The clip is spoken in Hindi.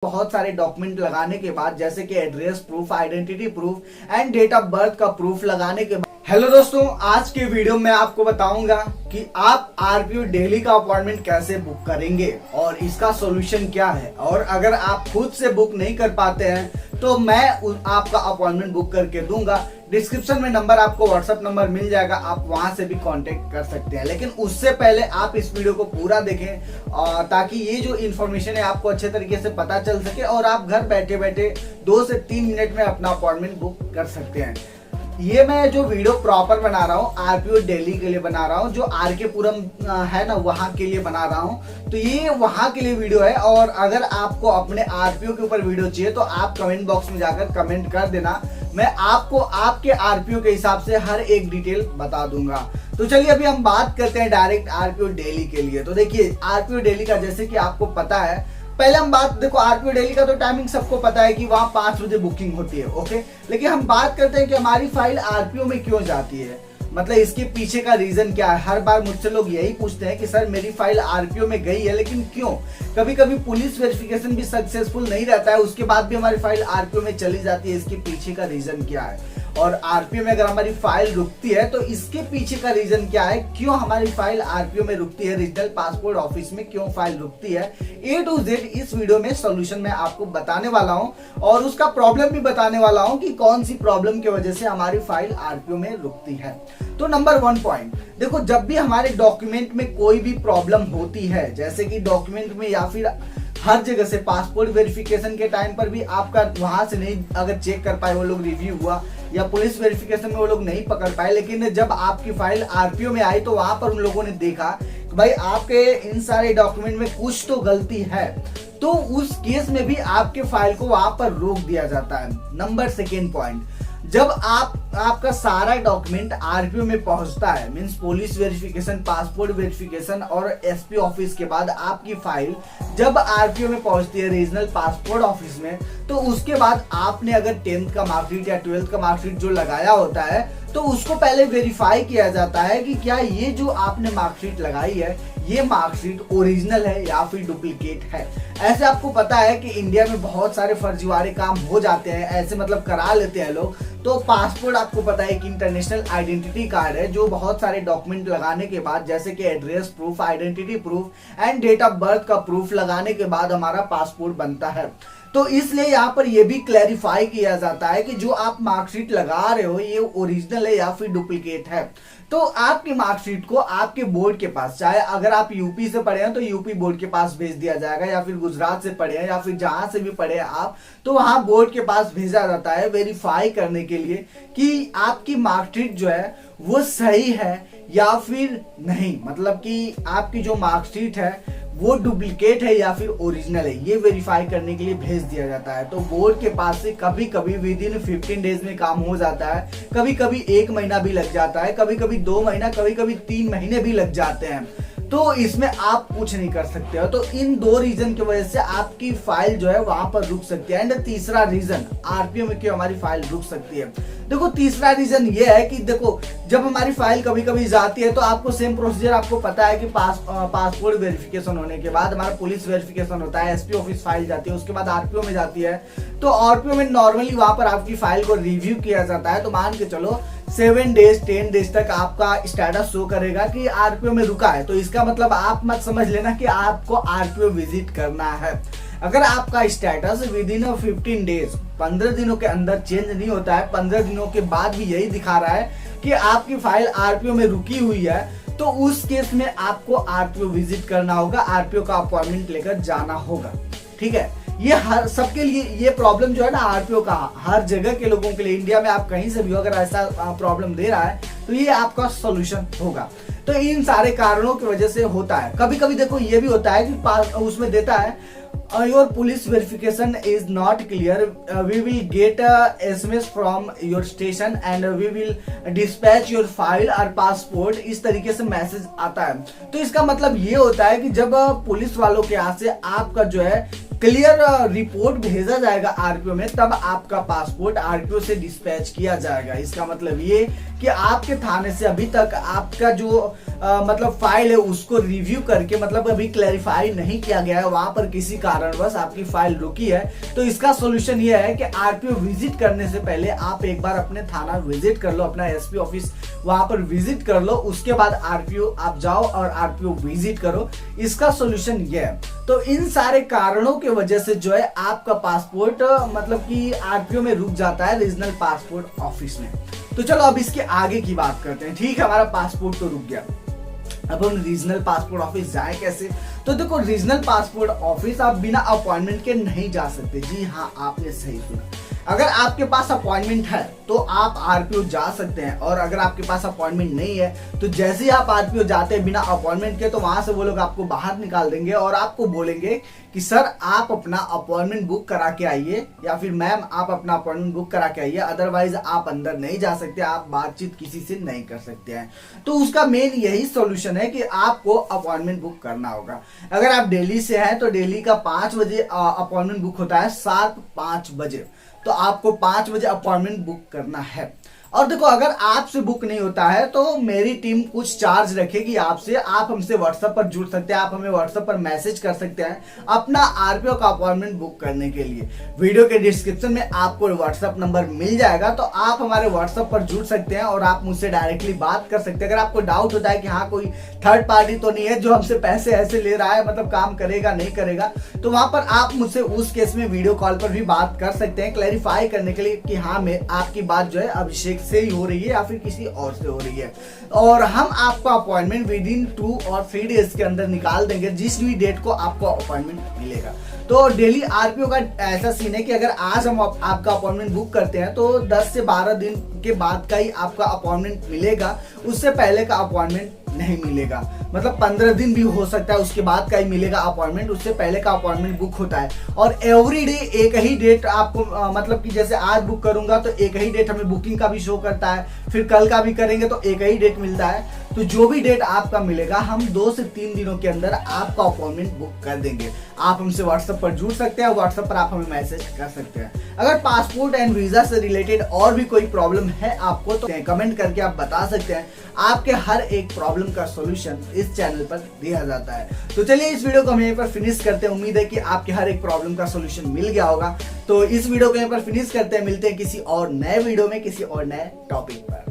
बहुत सारे डॉक्यूमेंट लगाने के बाद जैसे कि address proof, identity proof and date of birth का प्रूफ लगाने के बाद हेलो दोस्तों, आज के वीडियो में आपको बताऊंगा कि आप आरपीओ डेली का अपॉइंटमेंट कैसे बुक करेंगे और इसका सॉल्यूशन क्या है। और अगर आप खुद से बुक नहीं कर पाते हैं तो मैं आपका अपॉइंटमेंट बुक करके दूंगा। डिस्क्रिप्शन में नंबर आपको व्हाट्सएप नंबर मिल जाएगा, आप वहां से भी कांटेक्ट कर सकते हैं। लेकिन उससे पहले आप इस वीडियो को पूरा देखें ताकि ये जो इन्फॉर्मेशन है आपको अच्छे तरीके से पता चल सके और आप घर बैठे बैठे 2 से 3 मिनट में अपना अपॉइंटमेंट बुक कर सकते हैं। ये मैं जो वीडियो प्रॉपर बना रहा हूँ आरपीओ दिल्ली के लिए बना रहा हूँ, जो आरके पुरम है ना वहां के लिए बना रहा हूँ। तो ये वहां के लिए वीडियो है और अगर आपको अपने आरपीओ के ऊपर वीडियो चाहिए तो आप कमेंट बॉक्स में जाकर कमेंट कर देना, मैं आपको आपके आरपीओ के हिसाब से हर एक डिटेल बता दूंगा। तो चलिए अभी हम बात करते हैं डायरेक्ट आरपीओ दिल्ली के लिए। तो देखिए आरपीओ दिल्ली का जैसे कि आपको पता है, पहले हम बात देखो आरपीओ दिल्ली का तो टाइमिंग सबको पता है कि वहां 5 बजे बुकिंग होती है, ओके। लेकिन हम बात करते हैं कि हमारी फाइल आरपीओ में क्यों जाती है, मतलब इसके पीछे का रीजन क्या है। हर बार मुझसे लोग यही पूछते हैं कि सर मेरी फाइल आरपीओ में गई है लेकिन क्यों। कभी कभी पुलिस वेरिफिकेशन भी सक्सेसफुल नहीं रहता है, उसके बाद भी हमारी फाइल आरपीओ में चली जाती है। इसके पीछे का रीजन क्या है और आरपीओ में अगर हमारी फाइल रुकती है तो इसके पीछे का रीजन क्या है, क्यों हमारी फाइल आरपीओ में रुकती है, रीजनल पासपोर्ट ऑफिस में क्यों फाइल रुकती है। A to Z इस वीडियो में सॉल्यूशन मैं आपको बताने वाला हूं और उसका प्रॉब्लम भी बताने वाला हूं कि कौन सी प्रॉब्लम की वजह से हमारी फाइल आरपीओ में रुकती है। तो नंबर 1 पॉइंट देखो, जब भी हमारे डॉक्यूमेंट में कोई भी प्रॉब्लम होती है, जैसे कि डॉक्यूमेंट में या फिर हर जगह से पासपोर्ट वेरिफिकेशन के टाइम पर भी आपका वहां से नहीं अगर चेक कर पाए वो लोग, रिव्यू हुआ या पुलिस वेरिफिकेशन में वो लोग नहीं पकड़ पाए, लेकिन जब आपकी फाइल आरपीओ में आई तो वहां पर उन लोगों ने देखा कि भाई आपके इन सारे डॉक्यूमेंट में कुछ तो गलती है, तो उस केस में भी आपके फाइल को वहां पर रोक दिया जाता है। नंबर 2 पॉइंट, जब आपका सारा डॉक्यूमेंट आरपीओ में पहुंचता है, means police verification, passport verification और एसपी ऑफिस के बाद आपकी फाइल जब आरपीओ में पहुंचती है रीजनल पासपोर्ट ऑफिस में, तो उसके बाद आपने अगर 10th का मार्कशीट या 12th का मार्कशीट जो लगाया होता है तो उसको पहले वेरीफाई किया जाता है कि क्या ये जो आपने मार्कशीट लगाई है ये मार्कशीट ओरिजिनल है या फिर डुप्लीकेट है। ऐसे आपको पता है कि इंडिया में बहुत सारे फर्जीवाड़े काम हो जाते हैं, ऐसे मतलब करा लेते हैं लोग। तो पासपोर्ट आपको पता है कि इंटरनेशनल आइडेंटिटी कार्ड है, जो बहुत सारे डॉक्यूमेंट लगाने के बाद जैसे कि address proof, identity proof and date of birth का प्रूफ लगाने के बाद हमारा पासपोर्ट बनता है। तो इसलिए यहाँ पर यह भी क्लैरिफाई किया जाता है कि जो आप मार्कशीट लगा रहे हो ये ओरिजिनल है या फिर डुप्लीकेट है। तो आपकी मार्कशीट को आपके बोर्ड के पास, चाहे अगर आप यूपी से पढ़े हैं तो यूपी बोर्ड के पास भेज दिया जाएगा, या फिर गुजरात से पढ़े हैं या फिर जहां से भी पढ़े हैं आप, तो वहां बोर्ड के पास भेजा जाता है वेरीफाई करने के लिए कि आपकी मार्कशीट जो है वो सही है या फिर नहीं, मतलब कि आपकी जो मार्कशीट है वो डुप्लीकेट है या फिर ओरिजिनल है, ये वेरीफाई करने के लिए भेज दिया जाता है। तो बोर्ड के पास से कभी कभी विद इन 15 डेज में काम हो जाता है, कभी कभी 1 महीना भी लग जाता है, कभी कभी 2 महीना, कभी कभी 3 महीने भी लग जाते हैं। तो इसमें आप कुछ नहीं कर सकते हो। तो इन 2 रीजन की वजह से आपकी फाइल जो है वहां पर रुक सकती है। एंड तीसरा रीजन आरपीओ में क्यों हमारी फाइल रुक सकती है, देखो तीसरा रीजन ये है कि देखो जब हमारी फाइल कभी कभी जाती है तो आपको सेम प्रोसीजर आपको पता है कि पासपोर्ट वेरिफिकेशन होने के बाद हमारा पुलिस वेरिफिकेशन होता है, एसपी ऑफिस फाइल जाती है, उसके बाद आरपीओ में जाती है। तो आरपीओ में नॉर्मली वहां पर आपकी फाइल को रिव्यू किया जाता है। तो मान के चलो 7 डेज 10 डेज तक आपका स्टेटस शो करेगा कि आरपीओ में रुका है, तो इसका मतलब आप मत समझ लेना कि आपको आरपीओ विजिट करना है। अगर आपका स्टेटस विद इन 15 डेज 15 दिनों के अंदर चेंज नहीं होता है, 15 दिनों के बाद भी यही दिखा रहा है कि आपकी फाइल आरपीओ में रुकी हुई है, तो उस केस में आपको आरपीओ विजिट करना होगा, आरपीओ का अपॉइंटमेंट लेकर जाना होगा। ठीक है, ये हर सबके लिए ये प्रॉब्लम जो है ना आरपीओ का, हर जगह के लोगों के लिए, इंडिया में आप कहीं से भी अगर ऐसा प्रॉब्लम दे रहा है तो ये आपका सॉल्यूशन होगा। तो इन सारे कारणों की वजह से होता है। कभी कभी देखो ये भी होता है कि उसमें देता है your police verification is not clear, we will get a SMS from your station and we will dispatch your file or passport, इस तरीके से मैसेज आता है। तो इसका मतलब ये होता है कि जब पुलिस वालों के यहाँ से आपका जो है क्लियर रिपोर्ट भेजा जाएगा आरपीओ में, तब आपका पासपोर्ट आरपीओ से डिस्पैच किया जाएगा। इसका मतलब ये कि आपके थाने से अभी तक आपका जो मतलब फाइल है उसको रिव्यू करके मतलब अभी क्लैरिफाई नहीं किया गया है, वहां पर किसी कारणवश आपकी फाइल रुकी है, तो इसका सोल्यूशन ये है कि आरपीओ विजिट करने से पहले आप एक बार अपने थाना विजिट कर लो, अपना एसपी ऑफिस वहां पर विजिट कर लो, उसके बाद आरपीओ आप जाओ और आरपीओ विजिट करो। इसका सोल्यूशन ये है। तो इन सारे कारणों की वजह से जो है आपका पासपोर्ट मतलब कि आरपीओ में रुक जाता है, रीजनल पासपोर्ट ऑफिस में। तो चलो अब इसके आगे की बात करते हैं। ठीक है, हमारा पासपोर्ट तो रुक गया, अब हम रीजनल पासपोर्ट ऑफिस जाए कैसे? तो देखो, रीजनल पासपोर्ट ऑफिस आप बिना अपॉइंटमेंट के नहीं जा सकते। जी हाँ, आपने सही सुना। अगर आपके पास अपॉइंटमेंट है तो आप आरपीओ जा सकते हैं, और अगर आपके पास अपॉइंटमेंट नहीं है तो जैसे ही आप आरपीओ जाते हैं बिना अपॉइंटमेंट के, तो वहां से वो लोग आपको बाहर निकाल देंगे और आपको बोलेंगे कि सर आप अपना अपॉइंटमेंट बुक करा के आइए, या फिर मैम आप अपना अपॉइंटमेंट बुक करा के आइए, अदरवाइज आप अंदर नहीं जा सकते, आप बातचीत किसी से नहीं कर सकते हैं। तो उसका मेन यही सॉल्यूशन है कि आपको अपॉइंटमेंट बुक करना होगा। अगर आप दिल्ली से हैं तो दिल्ली का 5 बजे अपॉइंटमेंट बुक होता है, 7-5 बजे, तो आपको 5 बजे अपॉइंटमेंट बुक करना है। और देखो, अगर आपसे बुक नहीं होता है तो मेरी टीम कुछ चार्ज रखेगी आपसे, आप हमसे व्हाट्सएप पर जुड़ सकते हैं, आप हमें व्हाट्सएप पर मैसेज कर सकते हैं अपना आरपीओ का अपॉइंटमेंट बुक करने के लिए। वीडियो के डिस्क्रिप्शन में आपको व्हाट्सएप नंबर मिल जाएगा, तो आप हमारे व्हाट्सएप पर जुड़ सकते हैं और आप मुझसे डायरेक्टली बात कर सकते हैं। अगर आपको डाउट होता है कि हाँ कोई थर्ड पार्टी तो नहीं है जो हमसे पैसे ऐसे ले रहा है, मतलब काम करेगा नहीं करेगा, तो वहां पर आप मुझसे उस केस में वीडियो कॉल पर भी बात कर सकते हैं, क्लैरिफाई करने के लिए कि हाँ आपकी बात जो है अभिषेक से ही हो रही है या फिर किसी और से हो रही है, और हम आपका अपॉइंटमेंट विद इन 2 और 3 डेज के अंदर निकाल देंगे, जिस भी डेट को आपको अपॉइंटमेंट मिलेगा। तो डेली आरपीओ का ऐसा सीन है कि अगर आज हम आपका अपॉइंटमेंट बुक करते हैं तो 10 से 12 दिन के बाद का ही आपका अपॉइंटमेंट मिलेगा, उससे पहले का अपॉइंटमेंट नहीं मिलेगा। मतलब 15 दिन भी हो सकता है उसके बाद का ही मिलेगा अपॉइंटमेंट, उससे पहले का अपॉइंटमेंट बुक होता है। और एवरी डे एक ही डेट आपको मतलब कि जैसे आज बुक करूंगा तो एक ही डेट हमें बुकिंग का भी शो करता है, फिर कल का भी करेंगे तो एक ही डेट मिलता है। तो जो भी डेट आपका मिलेगा हम 2 से 3 दिनों के अंदर आपका अपॉइंटमेंट बुक कर देंगे। आप हमसे व्हाट्सएप पर जुड़ सकते हैं, व्हाट्सएप पर आप हमें मैसेज कर सकते हैं। अगर पासपोर्ट एंड वीजा से रिलेटेड और भी कोई प्रॉब्लम है आपको तो कमेंट करके आप बता सकते हैं। आपके हर एक प्रॉब्लम का सॉल्यूशन इस चैनल पर दिया जाता है। तो चलिए इस वीडियो को हम यहीं पर फिनिश करते हैं। उम्मीद है कि आपके हर एक प्रॉब्लम का सॉल्यूशन मिल गया होगा। तो इस वीडियो को यहीं पर फिनिश करते हैं, मिलते हैं किसी और नए वीडियो में किसी और नए टॉपिक पर।